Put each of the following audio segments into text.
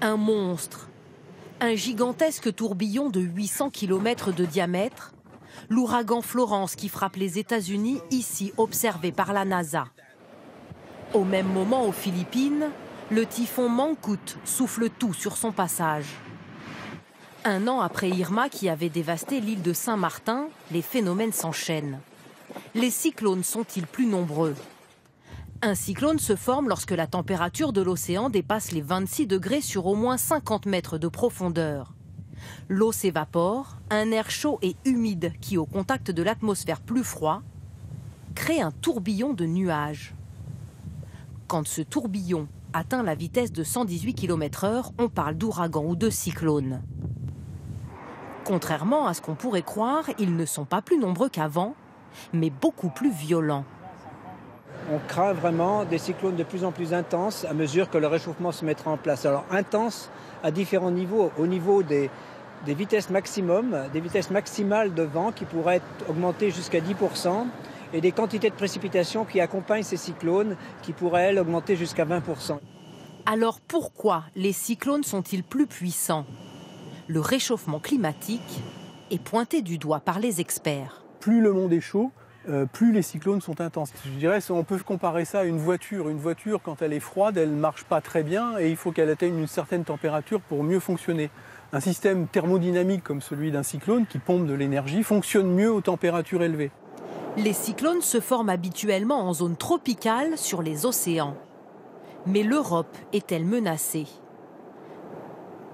Un monstre, un gigantesque tourbillon de 800 km de diamètre, l'ouragan Florence qui frappe les États-Unis, ici observé par la NASA. Au même moment, aux Philippines, le typhon Mangkhut souffle tout sur son passage. Un an après Irma qui avait dévasté l'île de Saint-Martin, les phénomènes s'enchaînent. Les cyclones sont-ils plus nombreux? Un cyclone se forme lorsque la température de l'océan dépasse les 26 degrés sur au moins 50 mètres de profondeur. L'eau s'évapore, un air chaud et humide qui, au contact de l'atmosphère plus froid, crée un tourbillon de nuages. Quand ce tourbillon atteint la vitesse de 118 km/h, on parle d'ouragan ou de cyclone. Contrairement à ce qu'on pourrait croire, ils ne sont pas plus nombreux qu'avant, mais beaucoup plus violents. On craint vraiment des cyclones de plus en plus intenses à mesure que le réchauffement se mettra en place. Alors intenses à différents niveaux, au niveau des vitesses maximum, des vitesses maximales de vent qui pourraient augmenter jusqu'à 10%, et des quantités de précipitations qui accompagnent ces cyclones qui pourraient, elles, augmenter jusqu'à 20%. Alors pourquoi les cyclones sont-ils plus puissants? Le réchauffement climatique est pointé du doigt par les experts. Plus le monde est chaud, plus les cyclones sont intenses. Je dirais, on peut comparer ça à une voiture. Une voiture, quand elle est froide, elle ne marche pas très bien et il faut qu'elle atteigne une certaine température pour mieux fonctionner. Un système thermodynamique comme celui d'un cyclone qui pompe de l'énergie fonctionne mieux aux températures élevées. Les cyclones se forment habituellement en zone tropicale sur les océans. Mais l'Europe est-elle menacée?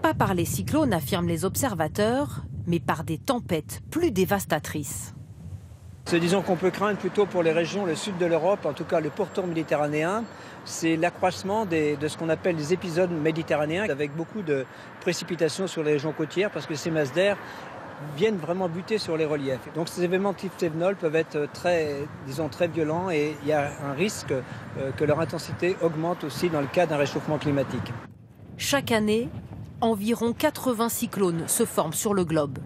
Pas par les cyclones, affirment les observateurs, mais par des tempêtes plus dévastatrices. Disons qu'on peut craindre plutôt pour les régions, le sud de l'Europe, en tout cas le pourtour méditerranéen, c'est l'accroissement de ce qu'on appelle les épisodes méditerranéens, avec beaucoup de précipitations sur les régions côtières, parce que ces masses d'air viennent vraiment buter sur les reliefs. Donc ces événements type Cévenol peuvent être très violents et il y a un risque que leur intensité augmente aussi dans le cas d'un réchauffement climatique. Chaque année, environ 80 cyclones se forment sur le globe.